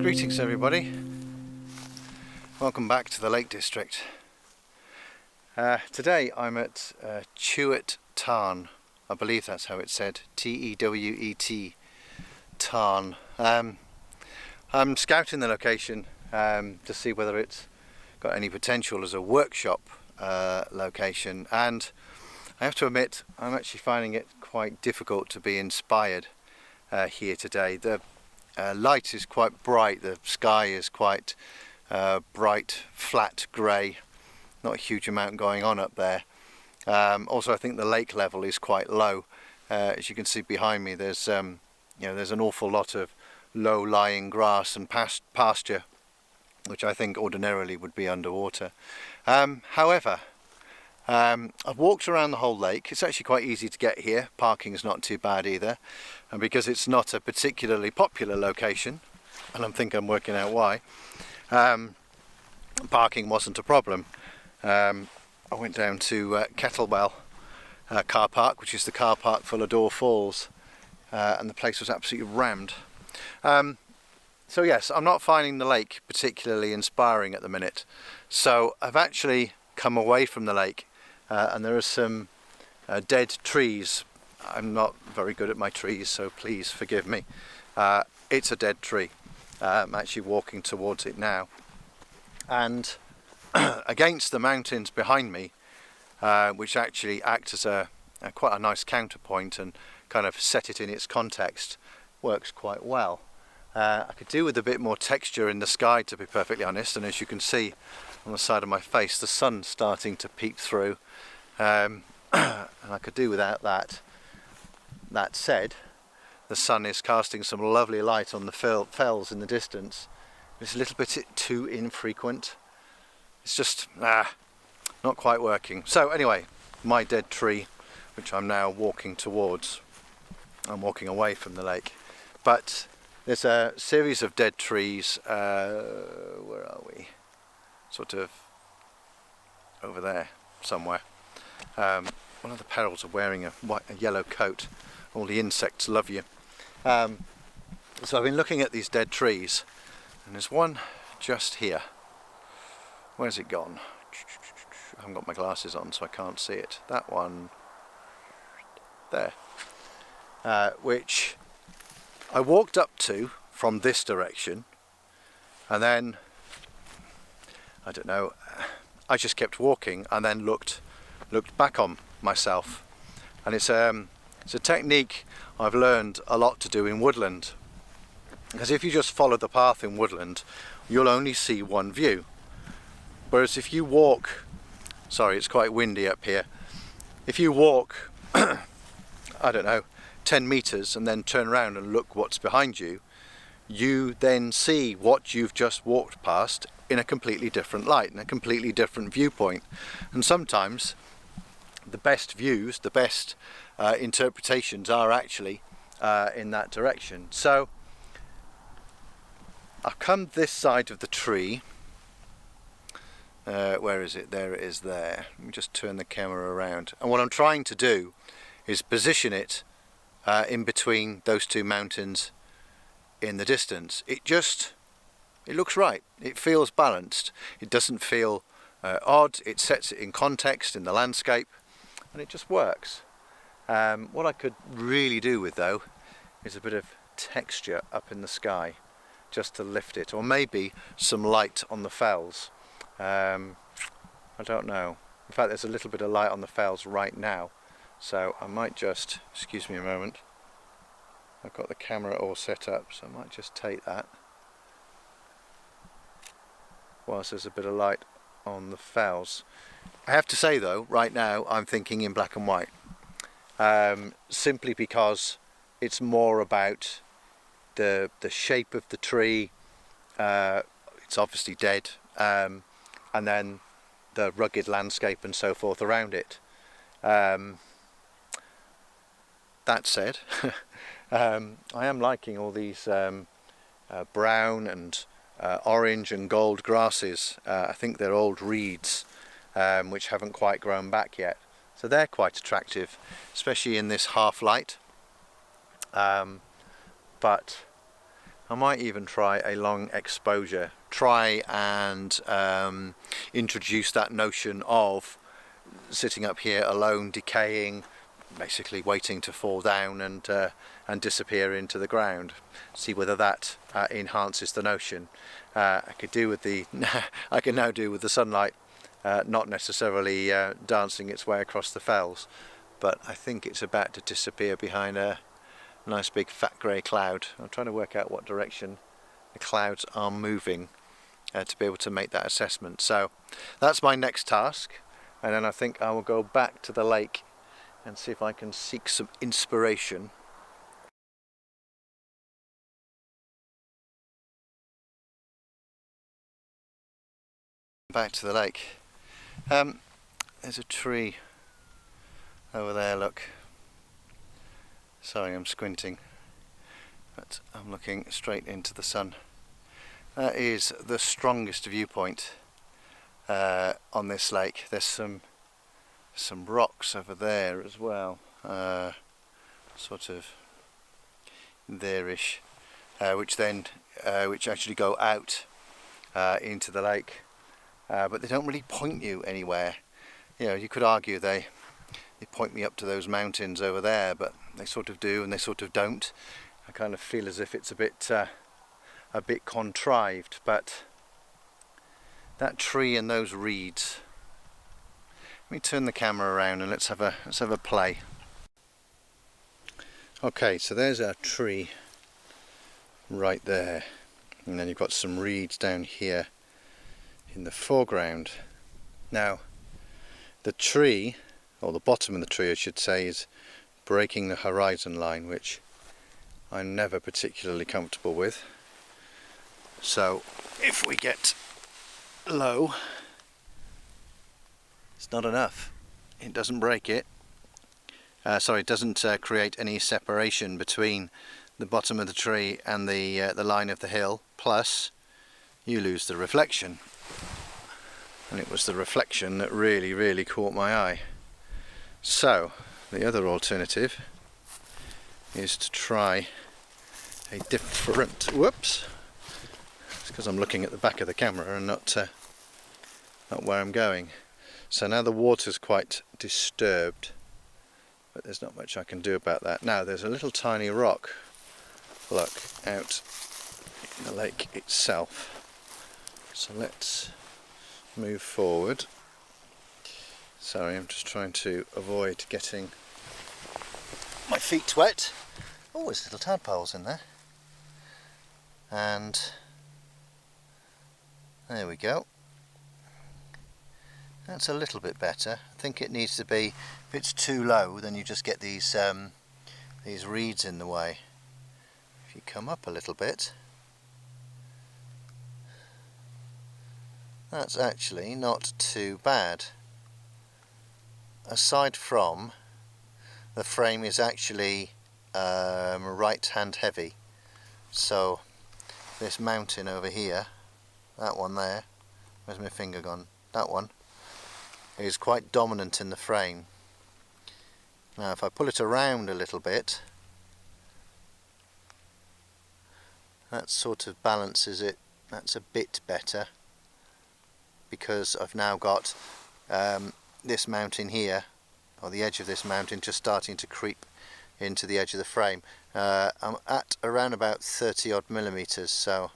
Greetings everybody, welcome back to the Lake District. Today I'm at Tewet Tarn, I believe that's how it's said, T-E-W-E-T, Tarn. I'm scouting the location to see whether it's got any potential as a workshop location, and I have to admit I'm actually finding it quite difficult to be inspired here today. The light is quite bright, the sky is quite bright, flat grey, not a huge amount going on up there. Also I think the lake level is quite low. As you can see behind me, there's there's an awful lot of low-lying grass and pasture, which I think ordinarily would be underwater. However, I've walked around the whole lake. It's actually quite easy to get here. Parking is not too bad either, and because it's not a particularly popular location, and I think I'm working out why, parking wasn't a problem. I went down to Kettlewell car park, which is the car park for Ladore Falls, and the place was absolutely rammed. So yes, I'm not finding the lake particularly inspiring at the minute, so I've actually come away from the lake, and there are some dead trees. I'm not very good at my trees, so please forgive me. It's a dead tree. I'm actually walking towards it now, and against the mountains behind me, which actually act as quite a nice counterpoint and kind of set it in its context, works quite well. I could do with a bit more texture in the sky, to be perfectly honest, and as you can see on the side of my face, the sun's starting to peep through, and I could do without that. That said, the sun is casting some lovely light on the fells in the distance. It's a little bit too infrequent. It's just not quite working. So anyway, my dead tree, which I'm now walking towards. I'm walking away from the lake, but there's a series of dead trees. Where are we? Sort of over there somewhere. One of the parrots are wearing a yellow coat. All the insects love you. So I've been looking at these dead trees, and there's one just here. Where's it gone? I haven't got my glasses on, so I can't see it. That one there, which I walked up to from this direction, and then I don't know, I just kept walking and then looked looked back on myself. And it's a technique I've learned a lot to do in woodland, because if you just follow the path in woodland, you'll only see one view. Whereas if you walk, sorry, it's quite windy up here, if you walk I don't know, 10 meters and then turn around and look what's behind you, you then see what you've just walked past in a completely different light, in a completely different viewpoint. And sometimes the best views, the best interpretations are actually in that direction. So I've come this side of the tree. Where is it? There it is there. Let me just turn the camera around. And what I'm trying to do is position it in between those two mountains in the distance. It looks right. It feels balanced. It doesn't feel odd. It sets it in context in the landscape, and it just works. What I could really do with though is a bit of texture up in the sky just to lift it, or maybe some light on the fells. I don't know. In fact, there's a little bit of light on the fells right now, so I might just, excuse me a moment, I've got the camera all set up, so I might just take that whilst there's a bit of light on the fells. I have to say though, right now I'm thinking in black and white, simply because it's more about the shape of the tree. It's obviously dead, and then the rugged landscape and so forth around it. That said, I am liking all these brown and orange and gold grasses. I think they're old reeds, which haven't quite grown back yet. So they're quite attractive, especially in this half light. But I might even try a long exposure, try and introduce that notion of sitting up here alone, decaying, basically waiting to fall down and disappear into the ground. See whether that enhances the notion. I could do with the I can now do with the sunlight not necessarily dancing its way across the fells, but I think it's about to disappear behind a nice big fat grey cloud. I'm trying to work out what direction the clouds are moving to be able to make that assessment. So that's my next task, and then I think I will go back to the lake and see if I can seek some inspiration. Back to the lake. There's a tree over there, look. Sorry, I'm squinting, but I'm looking straight into the sun. That is the strongest viewpoint on this lake. There's some rocks over there as well, sort of there-ish, which actually go out into the lake, but they don't really point you anywhere. You know, you could argue they point me up to those mountains over there, but they sort of do and they sort of don't. I kind of feel as if it's a bit contrived, but that tree and those reeds. Let me turn the camera around and let's have a play. Okay, so there's our tree right there, and then you've got some reeds down here in the foreground. Now, the tree, or the bottom of the tree I should say, is breaking the horizon line, which I'm never particularly comfortable with. So if we get low, it's not enough. It doesn't break it. It doesn't create any separation between the bottom of the tree and the line of the hill. Plus, you lose the reflection. And it was the reflection that really caught my eye. So the other alternative is to try a different, whoops, it's because I'm looking at the back of the camera and not where I'm going. So now the water's quite disturbed, but there's not much I can do about that. Now there's a little tiny rock, look, out in the lake itself. So let's move forward. Sorry, I'm just trying to avoid getting my feet wet. Oh, there's little tadpoles in there. And there we go. That's a little bit better. I think it needs to be, if it's too low, then you just get these reeds in the way. If you come up a little bit, that's actually not too bad. Aside from the frame is actually right hand heavy, so this mountain over here, that one there, where's my finger gone? That one is quite dominant in the frame. Now if I pull it around a little bit, that sort of balances it. That's a bit better, because I've now got this mountain here, or the edge of this mountain, just starting to creep into the edge of the frame. I'm at around about 30 odd millimeters, so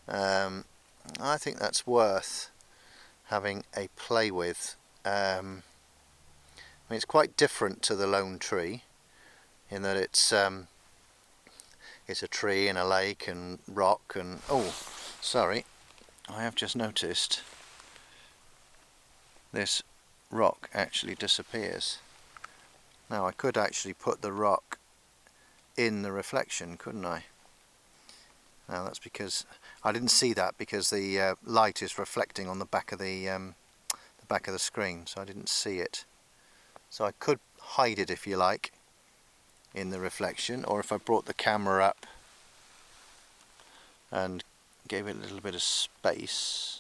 I think that's worth having a play with. I mean, it's quite different to the lone tree in that it's a tree and a lake and rock and oh, sorry, I have just noticed this rock actually disappears. Now I could actually put the rock in the reflection, couldn't I? Now that's because I didn't see that, because the light is reflecting on the back of the screen, so I didn't see it. So I could hide it, if you like, in the reflection, or if I brought the camera up and gave it a little bit of space.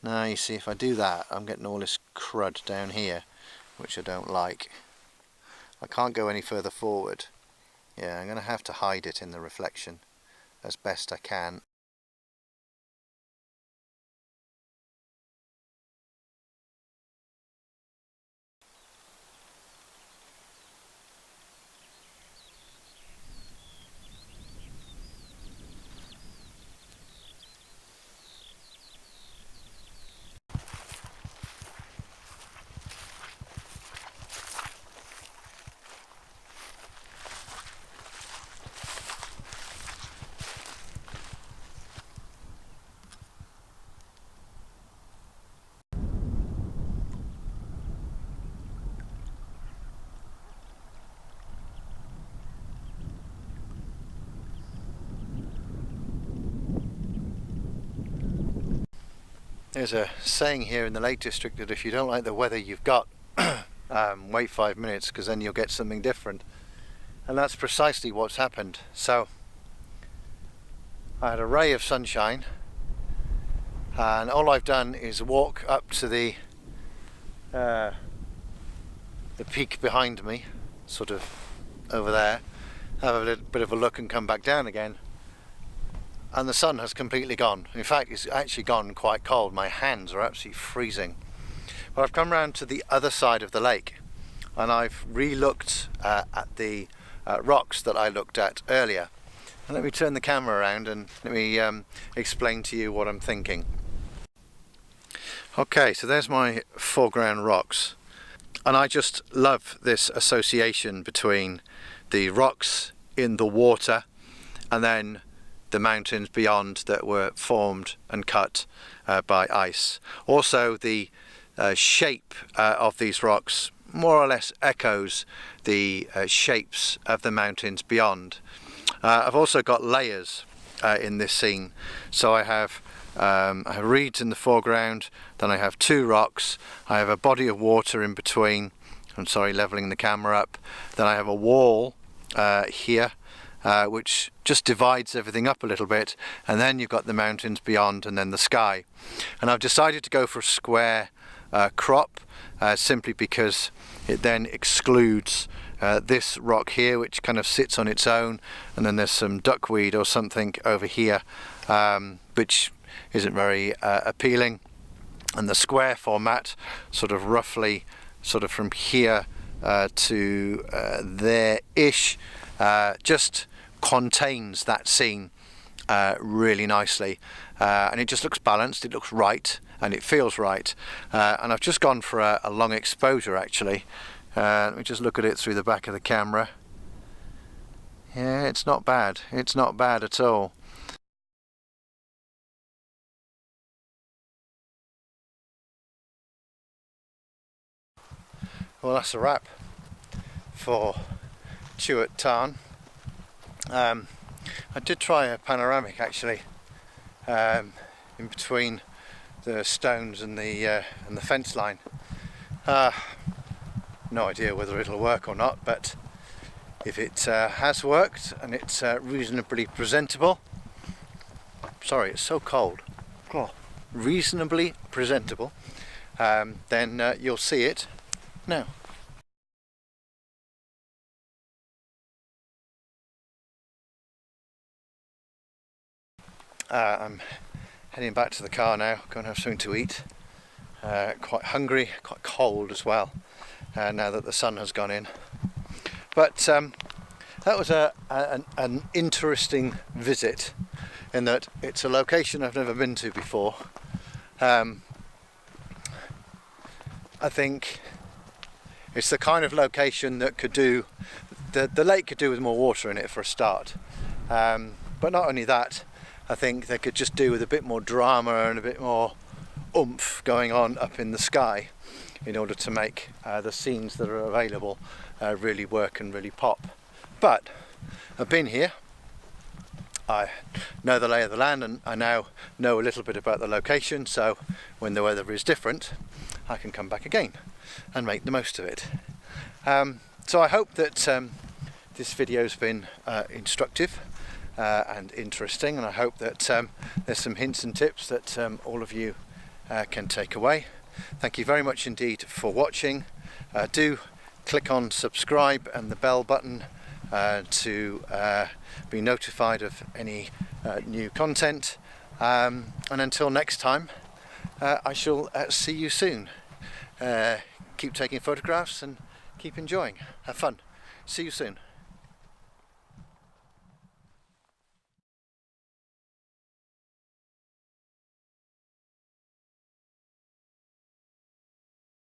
Now you see, if I do that, I'm getting all this crud down here, which I don't like. I can't go any further forward. Yeah, I'm going to have to hide it in the reflection as best I can. There's a saying here in the Lake District that if you don't like the weather you've got, wait 5 minutes, because then you'll get something different. And that's precisely what's happened. So I had a ray of sunshine, and all I've done is walk up to the peak behind me, sort of over there, have a little bit of a look and come back down again. And the sun has completely gone. In fact, it's actually gone quite cold. My hands are absolutely freezing. But I've come round to the other side of the lake, and I've re-looked at the rocks that I looked at earlier. And let me turn the camera around and let me explain to you what I'm thinking. Okay, so there's my foreground rocks. And I just love this association between the rocks in the water and then the mountains beyond that were formed and cut by ice. Also, the shape of these rocks more or less echoes the shapes of the mountains beyond. I've also got layers in this scene, so I have reeds in the foreground, then I have two rocks, I have a body of water in between, I'm sorry, levelling the camera up, then I have a wall here, which just divides everything up a little bit, and then you've got the mountains beyond and then the sky. And I've decided to go for a square crop simply because it then excludes this rock here, which kind of sits on its own, and then there's some duckweed or something over here which isn't very appealing. And the square format, sort of roughly sort of from here to there-ish, just contains that scene really nicely, and it just looks balanced, it looks right, and it feels right. And I've just gone for a long exposure actually. Let me just look at it through the back of the camera. Yeah, it's not bad, it's not bad at all. Well, that's a wrap for Tewet Tarn. I did try a panoramic actually, in between the stones and the fence line. No idea whether it'll work or not, but if it has worked and it's reasonably presentable, sorry, it's so cold, reasonably presentable, then you'll see it now. I'm heading back to the car now, going to have something to eat. Quite hungry, quite cold as well, now that the sun has gone in. But that was an interesting visit, in that it's a location I've never been to before. I think it's the kind of location that could do, the lake could do with more water in it for a start. But not only that, I think they could just do with a bit more drama and a bit more oomph going on up in the sky in order to make the scenes that are available really work and really pop. But I've been here, I know the lay of the land, and I now know a little bit about the location, so when the weather is different I can come back again and make the most of it. So I hope that this video's been instructive and interesting, and I hope that there's some hints and tips that all of you can take away. Thank you very much indeed for watching. Do click on subscribe and the bell button to be notified of any new content, and until next time, I shall see you soon. Keep taking photographs and keep enjoying. Have fun. See you soon.